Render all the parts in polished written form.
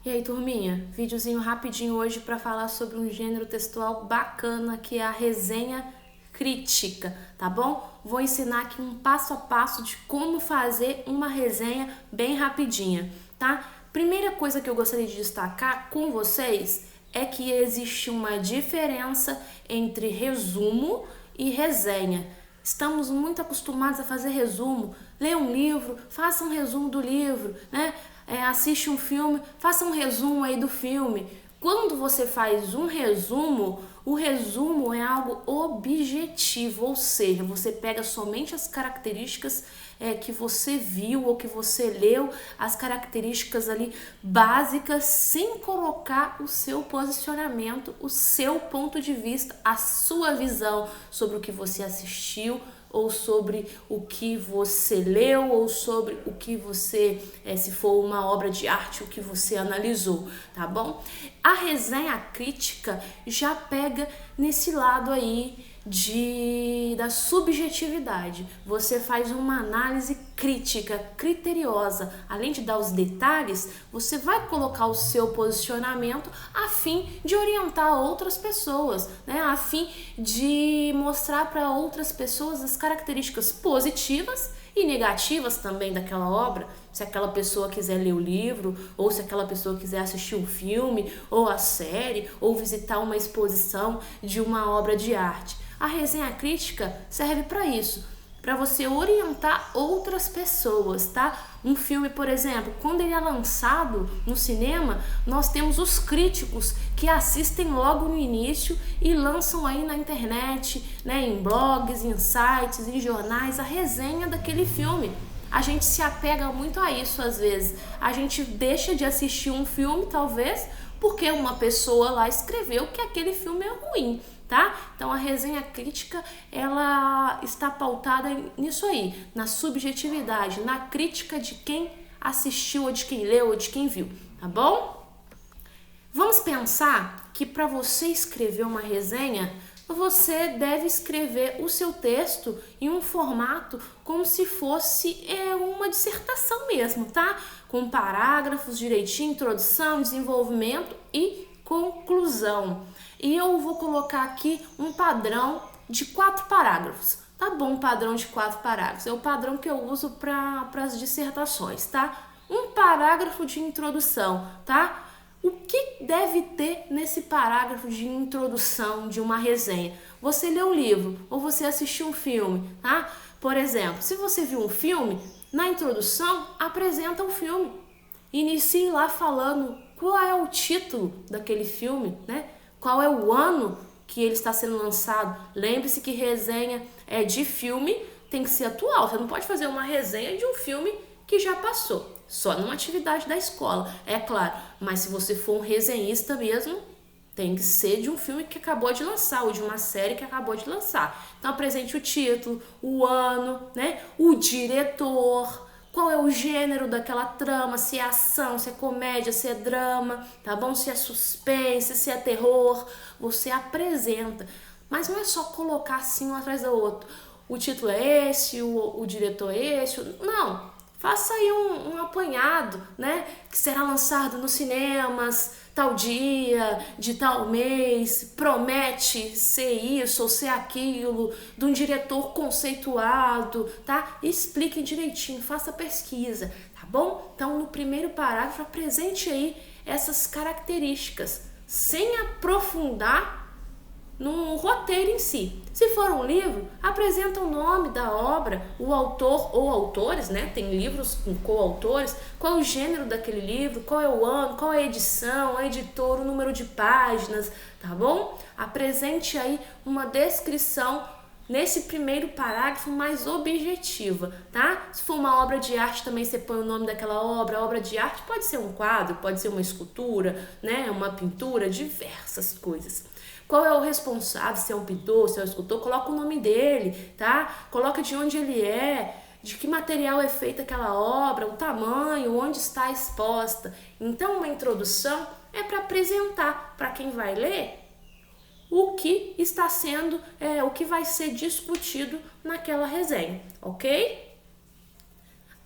E aí, turminha? Videozinho rapidinho hoje para falar sobre um gênero textual bacana que é a resenha crítica, tá bom? Vou ensinar aqui um passo a passo de como fazer uma resenha bem rapidinha, tá? Primeira coisa que eu gostaria de destacar com vocês é que existe uma diferença entre resumo e resenha. Estamos muito acostumados a fazer resumo, ler um livro, faça um resumo do livro, né? Assiste um filme, faça um resumo aí do filme. Quando você faz um resumo, o resumo é algo objetivo, ou seja, você pega somente as características que você viu ou que você leu, as características ali básicas, sem colocar o seu posicionamento, o seu ponto de vista, a sua visão sobre o que você assistiu, ou sobre o que você leu, ou sobre o que você, se for uma obra de arte, o que você analisou, tá bom? A resenha crítica já pega nesse lado aí da subjetividade. Você faz uma análise crítica, criteriosa. Além de dar os detalhes, você vai colocar o seu posicionamento a fim de orientar outras pessoas, né? A fim de mostrar para outras pessoas as características positivas e negativas também daquela obra, se aquela pessoa quiser ler o livro, ou se aquela pessoa quiser assistir um filme, ou a série, ou visitar uma exposição de uma obra de arte. A resenha crítica serve para isso, para você orientar outras pessoas, tá? Um filme, por exemplo, quando ele é lançado no cinema, nós temos os críticos que assistem logo no início e lançam aí na internet, né, em blogs, em sites, em jornais, a resenha daquele filme. A gente se apega muito a isso às vezes. A gente deixa de assistir um filme, talvez, porque uma pessoa lá escreveu que aquele filme é ruim, tá? Então a resenha crítica, ela está pautada nisso aí, na subjetividade, na crítica de quem assistiu, ou de quem leu, ou de quem viu, tá bom? Vamos pensar que para você escrever uma resenha, você deve escrever o seu texto em um formato como se fosse uma dissertação mesmo, tá? Com parágrafos direitinho, introdução, desenvolvimento e conclusão. E eu vou colocar aqui um padrão de 4 parágrafos. Tá bom, um padrão de 4 parágrafos. É o padrão que eu uso para as dissertações, tá? Um parágrafo de introdução, tá? O que deve ter nesse parágrafo de introdução de uma resenha? Você leu um livro ou você assistiu um filme, tá? Por exemplo, se você viu um filme, na introdução apresenta o filme. Inicie lá falando qual é o título daquele filme, né? Qual é o ano que ele está sendo lançado. Lembre-se que resenha de filme tem que ser atual. Você não pode fazer uma resenha de um filme que já passou. Só numa atividade da escola, é claro. Mas se você for um resenhista mesmo, tem que ser de um filme que acabou de lançar ou de uma série que acabou de lançar. Então apresente o título, o ano, né? O diretor, qual é o gênero daquela trama, se é ação, se é comédia, se é drama, tá bom? Se é suspense, se é terror, você apresenta. Mas não é só colocar assim um atrás do outro. O título é esse, o diretor é esse. Não, faça aí um apanhado, né? Que será lançado nos cinemas, tal dia, de tal mês, promete ser isso ou ser aquilo, de um diretor conceituado, tá? Explique direitinho, faça pesquisa, tá bom? Então, no primeiro parágrafo, apresente aí essas características, sem aprofundar no roteiro em si. Se for um livro, apresenta o nome da obra, o autor ou autores, né? Tem livros com coautores, qual é o gênero daquele livro, qual é o ano, qual é a edição, a editora, o número de páginas, tá bom? Apresente aí uma descrição nesse primeiro parágrafo mais objetiva, tá? Se for uma obra de arte, também você põe o nome daquela obra. A obra de arte pode ser um quadro, pode ser uma escultura, né? Uma pintura, diversas coisas. Qual é o responsável, se é um pintor, se é um escultor, coloca o nome dele, tá? Coloca de onde ele é, de que material é feita aquela obra, o tamanho, onde está exposta. Então, uma introdução é para apresentar para quem vai ler o que está sendo, o que vai ser discutido naquela resenha, ok?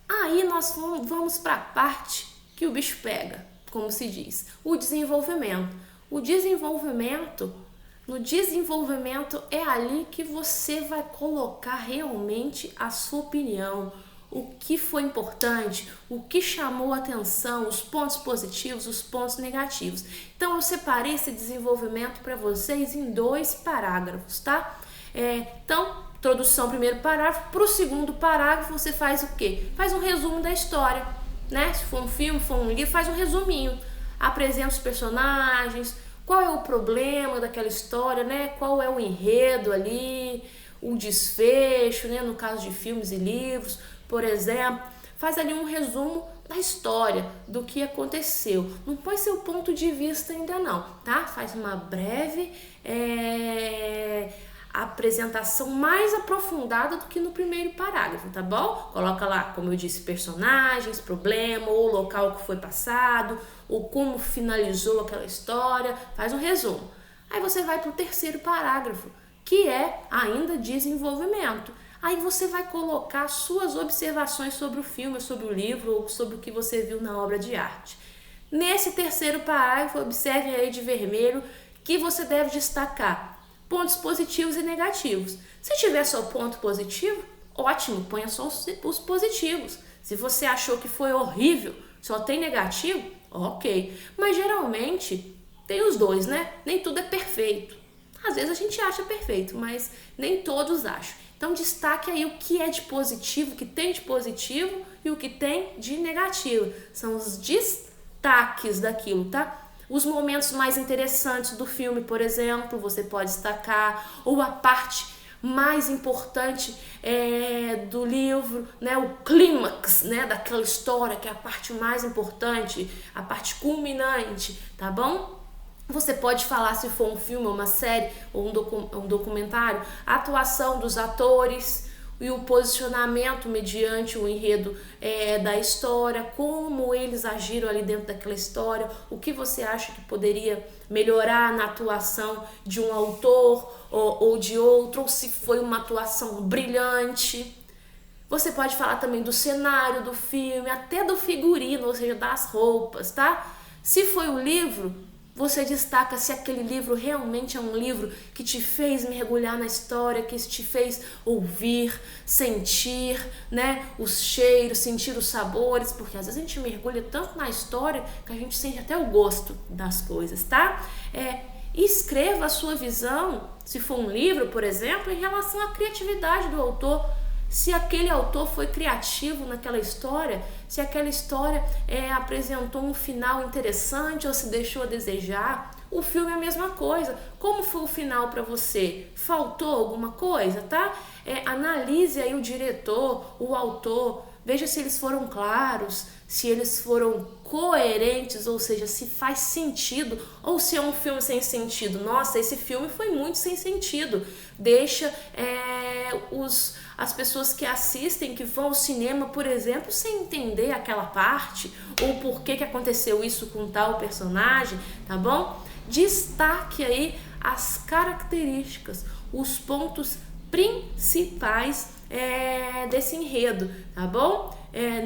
Aí nós vamos para a parte que o bicho pega, como se diz, o desenvolvimento. No desenvolvimento é ali que você vai colocar realmente a sua opinião, o que foi importante, o que chamou a atenção, os pontos positivos, os pontos negativos. Então eu separei esse desenvolvimento para vocês em 2 parágrafos, tá? Então, introdução, primeiro parágrafo. Para o segundo parágrafo você faz o quê? Faz um resumo da história, né? Se for um filme, for um livro, faz um resuminho. Apresenta os personagens, qual é o problema daquela história, né? Qual é o enredo ali, o desfecho, né? No caso de filmes e livros, por exemplo, faz ali um resumo da história, do que aconteceu. Não põe seu ponto de vista ainda não, tá? Faz uma breve apresentação mais aprofundada do que no primeiro parágrafo, tá bom? Coloca lá, como eu disse, personagens, problema, ou local que foi passado, ou como finalizou aquela história, faz um resumo. Aí você vai para o terceiro parágrafo, que é ainda desenvolvimento. Aí você vai colocar suas observações sobre o filme, sobre o livro, ou sobre o que você viu na obra de arte. Nesse terceiro parágrafo, observe aí de vermelho que você deve destacar pontos positivos e negativos. Se tiver só ponto positivo, ótimo, ponha só os positivos. Se você achou que foi horrível, só tem negativo, ok. Mas geralmente tem os dois, né? Nem tudo é perfeito. Às vezes a gente acha perfeito, mas nem todos acham. Então destaque aí o que é de positivo, o que tem de positivo e o que tem de negativo. São os destaques daquilo, tá? Os momentos mais interessantes do filme, por exemplo, você pode destacar, ou a parte mais importante do livro, né, o clímax, né, daquela história, que é a parte mais importante, a parte culminante, tá bom? Você pode falar, se for um filme, uma série ou um documentário, a atuação dos atores e o posicionamento mediante o enredo da história, como eles agiram ali dentro daquela história, o que você acha que poderia melhorar na atuação de um autor ou de outro, ou se foi uma atuação brilhante. Você pode falar também do cenário do filme, até do figurino, ou seja, das roupas, tá? Se foi um livro, você destaca se aquele livro realmente é um livro que te fez mergulhar na história, que te fez ouvir, sentir, né, os cheiros, sentir os sabores, porque às vezes a gente mergulha tanto na história que a gente sente até o gosto das coisas, tá? Escreva a sua visão, se for um livro, por exemplo, em relação à criatividade do autor. Se aquele autor foi criativo naquela história, se aquela história apresentou um final interessante ou se deixou a desejar. O filme é a mesma coisa. Como foi o final para você? Faltou alguma coisa, tá? Analise aí o diretor, o autor, veja se eles foram claros, se eles foram coerentes, ou seja, se faz sentido, ou se é um filme sem sentido. Nossa, esse filme foi muito sem sentido. Deixa as pessoas que assistem, que vão ao cinema, por exemplo, sem entender aquela parte, ou por que aconteceu isso com tal personagem, tá bom? Destaque aí as características, os pontos principais desse enredo, tá bom?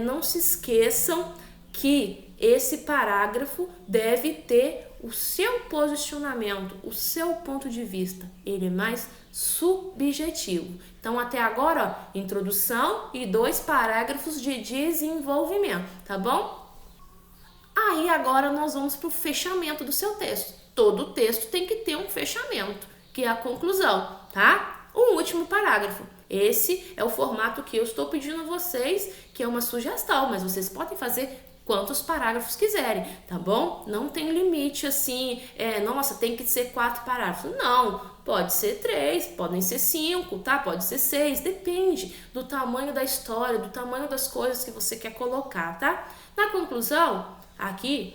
Não se esqueçam que esse parágrafo deve ter o seu posicionamento, o seu ponto de vista. Ele é mais subjetivo. Então, até agora, ó, introdução e 2 parágrafos de desenvolvimento, tá bom? Aí, agora, nós vamos para o fechamento do seu texto. Todo texto tem que ter um fechamento, que é a conclusão, tá? Um último parágrafo. Esse é o formato que eu estou pedindo a vocês, que é uma sugestão, mas vocês podem fazer quantos parágrafos quiserem, tá bom? Não tem limite assim, nossa, tem que ser 4 parágrafos. Não, pode ser 3, podem ser 5, tá? Pode ser 6, depende do tamanho da história, do tamanho das coisas que você quer colocar, tá? Na conclusão, aqui,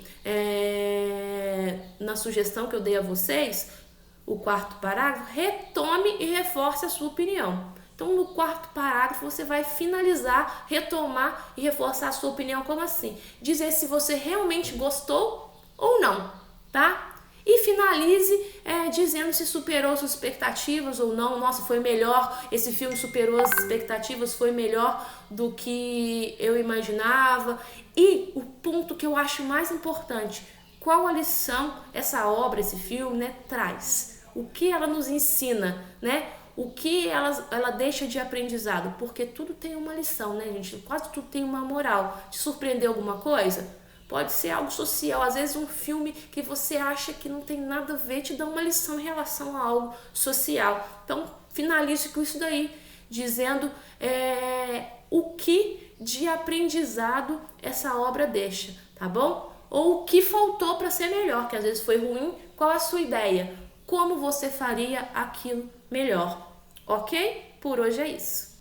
na sugestão que eu dei a vocês, o 4º parágrafo, retome e reforce a sua opinião. Então, no 4º parágrafo, você vai finalizar, retomar e reforçar a sua opinião. Como assim? Dizer se você realmente gostou ou não, tá? E finalize dizendo se superou suas expectativas ou não. Nossa, foi melhor, esse filme superou as expectativas, foi melhor do que eu imaginava. E o ponto que eu acho mais importante, qual a lição essa obra, esse filme, né, traz? O que ela nos ensina, né? O que ela deixa de aprendizado? Porque tudo tem uma lição, né, gente? Quase tudo tem uma moral. Te surpreendeu alguma coisa? Pode ser algo social. Às vezes um filme que você acha que não tem nada a ver te dá uma lição em relação a algo social. Então, finalize com isso daí, dizendo o que de aprendizado essa obra deixa, tá bom? Ou o que faltou para ser melhor, que às vezes foi ruim. Qual a sua ideia? Como você faria aquilo melhor? Ok? Por hoje é isso.